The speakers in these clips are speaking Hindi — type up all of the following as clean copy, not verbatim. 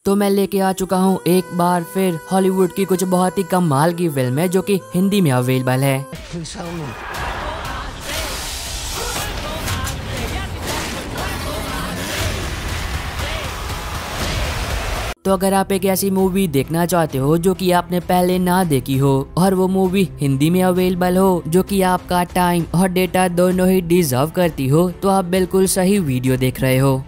तो मैं लेके आ चुका हूँ एक बार फिर हॉलीवुड की कुछ बहुत ही कमाल की फिल्म है जो कि हिंदी में अवेलेबल है। तो अगर आप एक ऐसी मूवी देखना चाहते हो जो कि आपने पहले ना देखी हो और वो मूवी हिंदी में अवेलेबल हो जो कि आपका टाइम और डेटा दोनों ही डिजर्व करती हो, तो आप बिल्कुल सही वीडियो देख रहे हो।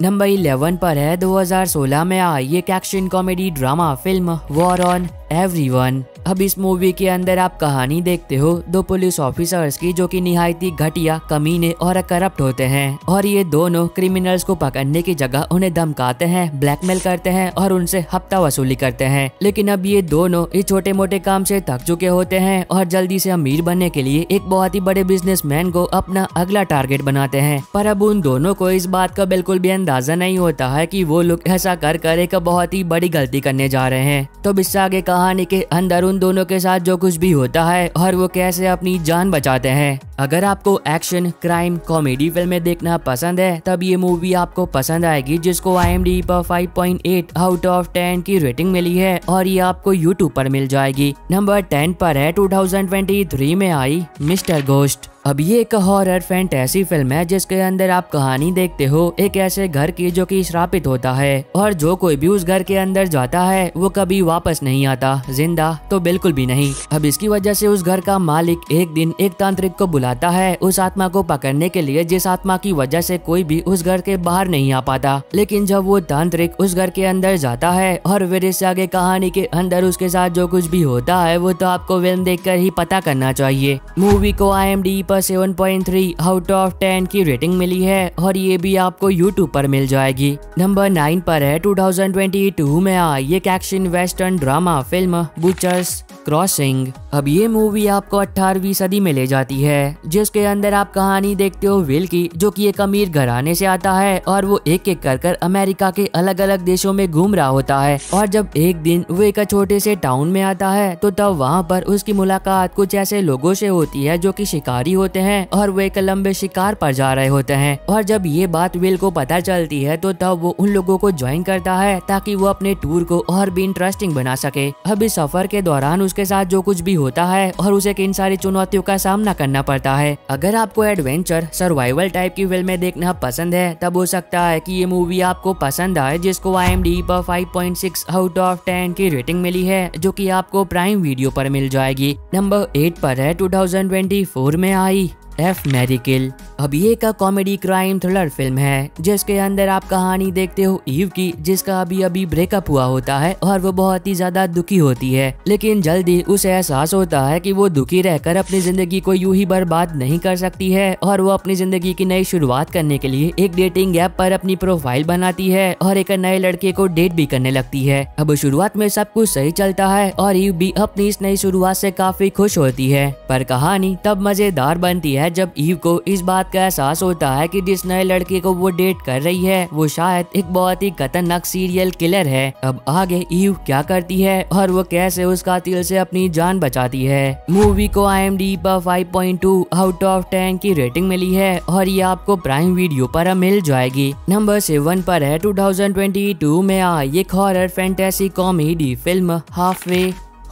नंबर 11 पर है 2016 में आई एक action comedy drama film war on everyone. अब इस मूवी के अंदर आप कहानी देखते हो दो पुलिस ऑफिसर्स की जो कि निहायत ही घटिया, कमीने और करप्ट होते हैं और ये दोनों क्रिमिनल्स को पकड़ने की जगह उन्हें धमकाते हैं, ब्लैकमेल करते हैं और उनसे हफ्ता वसूली करते हैं। लेकिन अब ये दोनों इस छोटे मोटे काम से थक चुके होते हैं और जल्दी से अमीर बनने के लिए एक बहुत ही बड़े बिजनेसमैन को अपना अगला टारगेट बनाते हैं। पर अब उन दोनों को इस बात का बिल्कुल भी अंदाजा नहीं होता है कि वो लोग ऐसा कर एक बहुत ही बड़ी गलती करने जा रहे हैं। तो इससे आगे कहानी के अंदर उन दोनों के साथ जो कुछ भी होता है और वो कैसे अपनी जान बचाते हैं। अगर आपको एक्शन, क्राइम, कॉमेडी फिल्में देखना पसंद है तब ये मूवी आपको पसंद आएगी, जिसको IMDb पर 5.8 आउट ऑफ 10 की रेटिंग मिली है और ये आपको YouTube पर मिल जाएगी। नंबर 10 पर है 2023 में आई मिस्टर घोस्ट। अब ये एक हॉरर फैंटेसी फिल्म है जिसके अंदर आप कहानी देखते हो एक ऐसे घर की जो कि श्रापित होता है और जो कोई भी उस घर के अंदर जाता है वो कभी वापस नहीं आता, जिंदा तो बिल्कुल भी नहीं। अब इसकी वजह से उस घर का मालिक एक दिन एक तांत्रिक को बुलाता है उस आत्मा को पकड़ने के लिए, जिस आत्मा की वजह से कोई भी उस घर के बाहर नहीं आ पाता। लेकिन जब वो तांत्रिक उस घर के अंदर जाता है और फिर इससे आगे कहानी के अंदर उसके साथ जो कुछ भी होता है वो तो आपको फिल्म देखकर ही पता करना चाहिए। मूवी को IMDb 7.3 आउट ऑफ 10 की रेटिंग मिली है और ये भी आपको YouTube पर मिल जाएगी। नंबर 9 पर है 2022 में आई एक action western drama film butchers crossing. अब ये मूवी आपको 18वीं सदी में ले जाती है जिसके अंदर आप कहानी देखते हो विल की, जो कि एक अमीर घराने से आता है और वो एक एक कर अमेरिका के अलग अलग देशों में घूम रहा होता है। और जब एक दिन वो एक छोटे से टाउन में आता है तो तब वहाँ पर उसकी मुलाकात कुछ ऐसे लोगों से होती है जो कि शिकारी होते हैं और वो एक लंबे शिकार पर जा रहे होते हैं। और जब ये बात विल को पता चलती है तो तब वो उन लोगों को ज्वाइन करता है ताकि वो अपने टूर को और भी इंटरेस्टिंग बना सके। अब इस सफर के दौरान उसके साथ जो कुछ भी होता है और उसे इन सारी चुनौतियों का सामना करना पड़ता है। अगर आपको एडवेंचर, सर्वाइवल टाइप की फिल्में देखना पसंद है तब हो सकता है कि ये मूवी आपको पसंद आए, जिसको IMDb पर 5.6 आउट ऑफ 10 की रेटिंग मिली है जो कि आपको प्राइम वीडियो पर मिल जाएगी। नंबर 8 पर है 2024 में आई एफ मैरी किल। अब ये एक कॉमेडी क्राइम थ्रिलर फिल्म है जिसके अंदर आप कहानी देखते हो ईव की, जिसका अभी अभी ब्रेकअप हुआ होता है और वो बहुत ही ज्यादा दुखी होती है। लेकिन जल्दी उसे एहसास होता है कि वो दुखी रहकर अपनी जिंदगी को यूं ही बर्बाद नहीं कर सकती है और वो अपनी जिंदगी की नई शुरुआत करने के लिए एक डेटिंग ऐप पर अपनी प्रोफाइल बनाती है और एक नए लड़के को डेट भी करने लगती है। अब शुरुआत में सब कुछ सही चलता है और ईव भी अपनी इस नई शुरुआत से काफी खुश होती है, पर कहानी तब मजेदार बनती है जब ईव को इस बात का एहसास होता है कि जिस नए लड़के को वो डेट कर रही है वो शायद एक बहुत ही खतरनाक सीरियल किलर है। अब आगे ईव क्या करती है और वो कैसे उस कातिल से अपनी जान बचाती है। मूवी को IMDb पर 5.2 आउट ऑफ 10 की रेटिंग मिली है और ये आपको प्राइम वीडियो पर मिल जाएगी। नंबर 7 पर है 2022 में आई एक horror fantasy comedy film halfway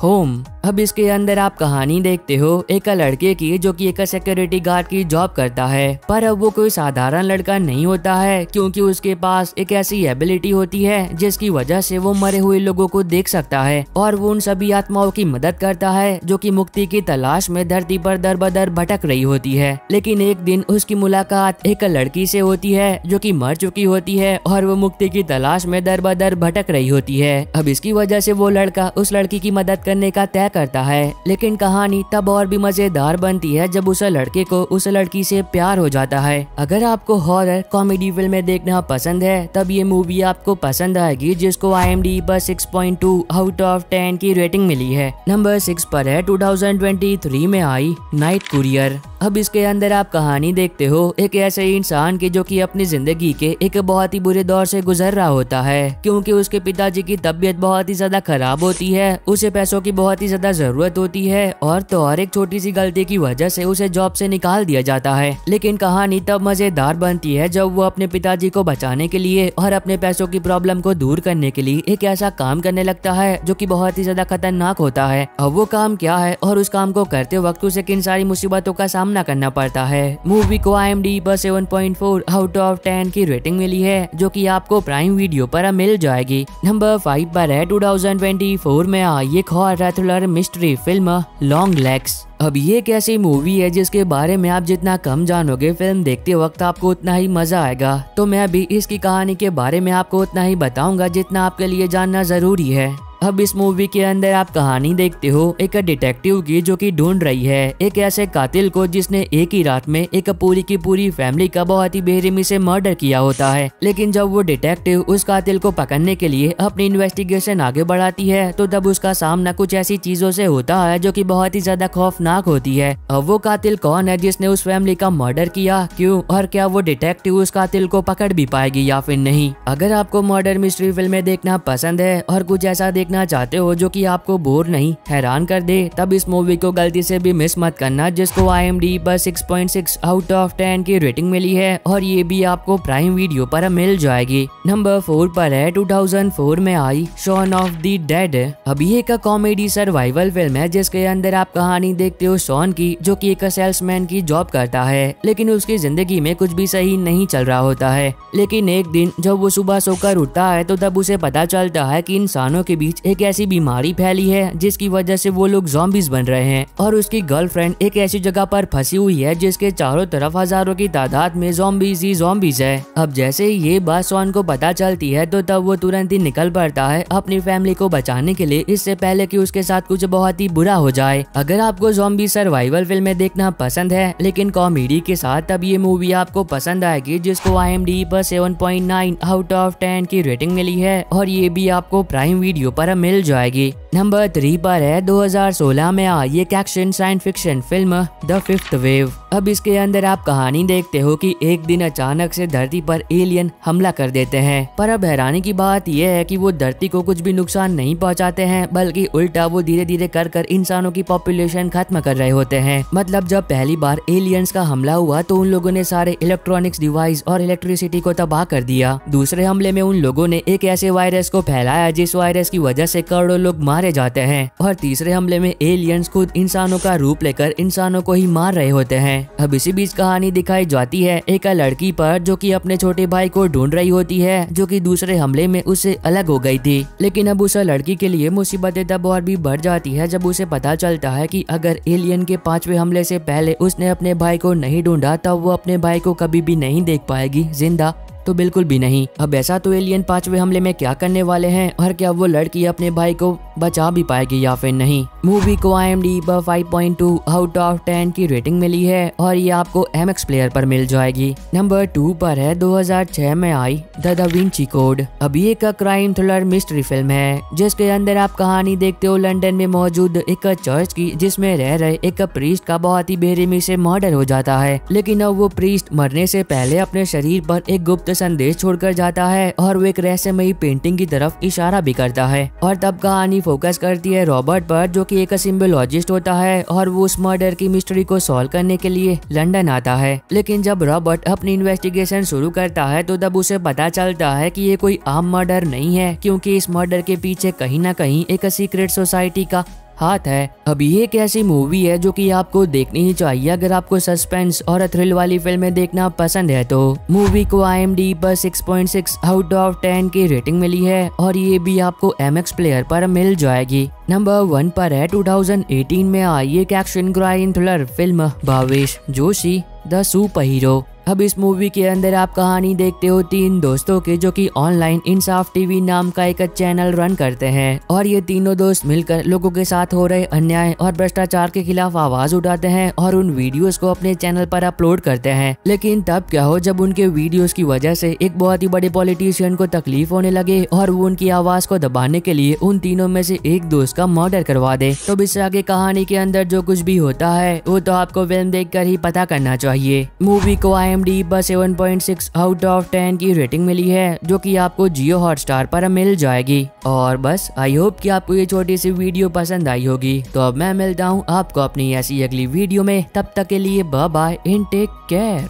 home. अब इसके अंदर आप कहानी देखते हो एक लड़के की जो कि एक सिक्योरिटी गार्ड की जॉब करता है, पर अब वो कोई साधारण लड़का नहीं होता है क्योंकि उसके पास एक ऐसी एबिलिटी होती है जिसकी वजह से वो मरे हुए लोगों को देख सकता है और वो उन सभी आत्माओं की मदद करता है जो कि मुक्ति की तलाश में धरती पर दर बदर भटक रही होती है। लेकिन एक दिन उसकी मुलाकात एक लड़की से होती है जो कि मर चुकी होती है और वो मुक्ति की तलाश में दर बदर भटक रही होती है। अब इसकी वजह से वो लड़का उस लड़की की मदद करने का तय करता है। लेकिन कहानी तब और भी मजेदार बनती है जब उस लड़के को उस लड़की से प्यार हो जाता है। अगर आपको हॉरर कॉमेडी फिल्में देखना पसंद है तब ये मूवी आपको पसंद आएगी, जिसको IMDb पर 6.2 आउट ऑफ 10 की रेटिंग मिली है। नंबर 6 पर है 2023 में आई नाइट कुरियर। अब इसके अंदर आप कहानी देखते हो एक ऐसे इंसान की जो कि अपनी जिंदगी के एक बहुत ही बुरे दौर से गुजर रहा होता है, क्योंकि उसके पिताजी की तबीयत बहुत ही ज्यादा खराब होती है, उसे पैसों की बहुत ही ज्यादा जरूरत होती है और तो और एक छोटी सी गलती की वजह से उसे जॉब से निकाल दिया जाता है। लेकिन कहानी तब मजेदार बनती है जब वो अपने पिताजी को बचाने के लिए और अपने पैसों की प्रॉब्लम को दूर करने के लिए एक ऐसा काम करने लगता है जो कि बहुत ही ज्यादा खतरनाक होता है। अब वो काम क्या है और उस काम को करते वक्त उसे किन सारी मुसीबतों का सामना करना पड़ता है। मूवी को IMDb पर 7.4 आउट ऑफ 10 की रेटिंग मिली है, जो कि आपको प्राइम वीडियो पर मिल जाएगी। नंबर 5 पर है 2024 में आई एक horror thriller mystery film long legs. अब ये एक ऐसी मूवी है जिसके बारे में आप जितना कम जानोगे फिल्म देखते वक्त आपको उतना ही मजा आएगा। तो मैं अभी इसकी कहानी के बारे में आपको उतना ही बताऊंगा जितना आपके लिए जानना जरूरी है। अब इस मूवी के अंदर आप कहानी देखते हो एक डिटेक्टिव की जो कि ढूंढ रही है एक ऐसे कातिल को जिसने एक ही रात में एक पूरी की पूरी फैमिली का बहुत ही बेरहमी से मर्डर किया होता है। लेकिन जब वो डिटेक्टिव उस कातिल को पकड़ने के लिए अपनी इन्वेस्टिगेशन आगे बढ़ाती है तो तब उसका सामना कुछ ऐसी चीजों से होता है जो कि बहुत ही ज्यादा खौफनाक होती है। अब वो कातिल कौन है जिसने उस फैमिली का मर्डर किया, क्यों और क्या वो डिटेक्टिव उस कातिल को पकड़ भी पाएगी या फिर नहीं। अगर आपको मर्डर मिस्ट्री फिल्में देखना पसंद है और कुछ ऐसा देखना चाहते हो जो कि आपको बोर नहीं हैरान कर दे, तब इस मूवी को गलती से भी मिस मत करना, जिसको IMDb पर 6.6 आउट ऑफ 10 की रेटिंग मिली है और ये भी आपको प्राइम वीडियो पर मिल जाएगी। नंबर 4 पर है 2004 में आई शॉन ऑफ द डेड। अब ये एक कॉमेडी सर्वाइवल फिल्म है जिसके अंदर आप कहानी देखते हो शॉन की, जो कि एक सेल्समैन की जॉब करता है, लेकिन उसकी जिंदगी में कुछ भी सही नहीं चल रहा होता है। लेकिन एक दिन जब वो सुबह सोकर उठता है तो तब उसे पता चलता है कि इंसानों के बीच एक ऐसी बीमारी फैली है जिसकी वजह से वो लोग ज़ॉम्बीज बन रहे हैं और उसकी गर्लफ्रेंड एक ऐसी जगह पर फंसी हुई है जिसके चारों तरफ हजारों की तादाद में ज़ॉम्बीज ही ज़ॉम्बीज है। अब जैसे ही ये बात शॉन को पता चलती है तो तब वो तुरंत ही निकल पड़ता है अपनी फैमिली को बचाने के लिए, इससे पहले कि उसके साथ कुछ बहुत ही बुरा हो जाए। अगर आपको ज़ॉम्बी सर्वाइवल फिल्में देखना पसंद है लेकिन कॉमेडी के साथ, तब ये मूवी आपको पसंद आएगी, जिसको IMDb पर 7.9 आउट ऑफ 10 की रेटिंग मिली है और ये भी आपको प्राइम वीडियो पर मिल जाएगी। नंबर 3 पर है 2016 में आई एक action science fiction film the fifth wave. अब इसके अंदर आप कहानी देखते हो कि एक दिन अचानक से धरती पर एलियन हमला कर देते हैं, पर अब हैरानी की बात यह है कि वो धरती को कुछ भी नुकसान नहीं पहुंचाते हैं, बल्कि उल्टा वो धीरे धीरे कर इंसानों की पॉपुलेशन खत्म कर रहे होते हैं। मतलब जब पहली बार एलियंस का हमला हुआ तो उन लोगों ने सारे इलेक्ट्रॉनिक्स डिवाइस और इलेक्ट्रिसिटी को तबाह कर दिया। दूसरे हमले में उन लोगों ने एक ऐसे वायरस को फैलाया जिस वायरस की वजह से करोड़ों लोग मारे जाते हैं, और तीसरे हमले में एलियंस खुद इंसानों का रूप लेकर इंसानों को ही मार रहे होते हैं। अब इसी बीच कहानी दिखाई जाती है एक लड़की पर जो कि अपने छोटे भाई को ढूंढ रही होती है, जो कि दूसरे हमले में उससे अलग हो गई थी। लेकिन अब उस लड़की के लिए मुसीबतें तब और भी बढ़ जाती है जब उसे पता चलता है कि अगर एलियन के 5वें हमले से पहले उसने अपने भाई को नहीं ढूंढा तब वो अपने भाई को कभी भी नहीं देख पाएगी जिंदा, तो बिल्कुल भी नहीं। अब ऐसा तो एलियन 5वें हमले में क्या करने वाले हैं और क्या वो लड़की अपने भाई को बचा भी पाएगी या फिर नहीं। मूवी को IMDb पर 5.2 आउट ऑफ 10 की रेटिंग मिली है और ये आपको MX प्लेयर पर मिल जाएगी। नंबर 2 पर है 2006 में आई द विंची कोड। अभी एक क्राइम थ्रिलर मिस्ट्री फिल्म है जिसके अंदर आप कहानी देखते हो लंदन में मौजूद एक चर्च की, जिसमें रह रहे एक प्रीस्ट का बहुत ही बेरहमी से मर्डर हो जाता है। लेकिन अब वो प्रीस्ट मरने से पहले अपने शरीर पर एक गुप्त संदेश छोड़कर जाता है और वो एक रहस्यमयी पेंटिंग की तरफ इशारा भी करता है। और तब कहानी फोकस करती है रॉबर्ट पर, जो कि एक सिम्बोलॉजिस्ट होता है और वो उस मर्डर की मिस्ट्री को सॉल्व करने के लिए लंदन आता है। लेकिन जब रॉबर्ट अपनी इन्वेस्टिगेशन शुरू करता है तो तब उसे पता चलता है कि ये कोई आम मर्डर नहीं है, क्योंकि इस मर्डर के पीछे कहीं ना कहीं एक सीक्रेट सोसाइटी का हाथ है। अब ये एक ऐसी मूवी है जो कि आपको देखनी ही चाहिए अगर आपको सस्पेंस और थ्रिल वाली फिल्में देखना पसंद है। तो मूवी को IMDb पर 6.6 आउट ऑफ 10 की रेटिंग मिली है और ये भी आपको MX प्लेयर पर मिल जाएगी। नंबर 1 पर है 2018 में आई एक action crime thriller film Bhavesh Joshi the super hero. अब इस मूवी के अंदर आप कहानी देखते हो तीन दोस्तों के जो कि ऑनलाइन इंसाफ टीवी नाम का एक चैनल रन करते हैं और ये तीनों दोस्त मिलकर लोगों के साथ हो रहे अन्याय और भ्रष्टाचार के खिलाफ आवाज उठाते हैं और उन वीडियोस को अपने चैनल पर अपलोड करते हैं। लेकिन तब क्या हो जब उनके वीडियोस की वजह से एक बहुत ही बड़े पॉलिटिशियन को तकलीफ होने लगे और वो उनकी आवाज को दबाने के लिए उन तीनों में से एक दोस्त का मर्डर करवा दे। तो इस आगे कहानी के अंदर जो कुछ भी होता है वो तो आपको फिल्म देखकर ही पता करना चाहिए। मूवी को IMDb पर 7.6 आउट ऑफ 10 की रेटिंग मिली है जो कि आपको जियो हॉटस्टार पर मिल जाएगी। और बस आई होप कि आपको ये छोटी सी वीडियो पसंद आई होगी। तो अब मैं मिलता हूँ आपको अपनी ऐसी अगली वीडियो में, तब तक के लिए bye bye and take care.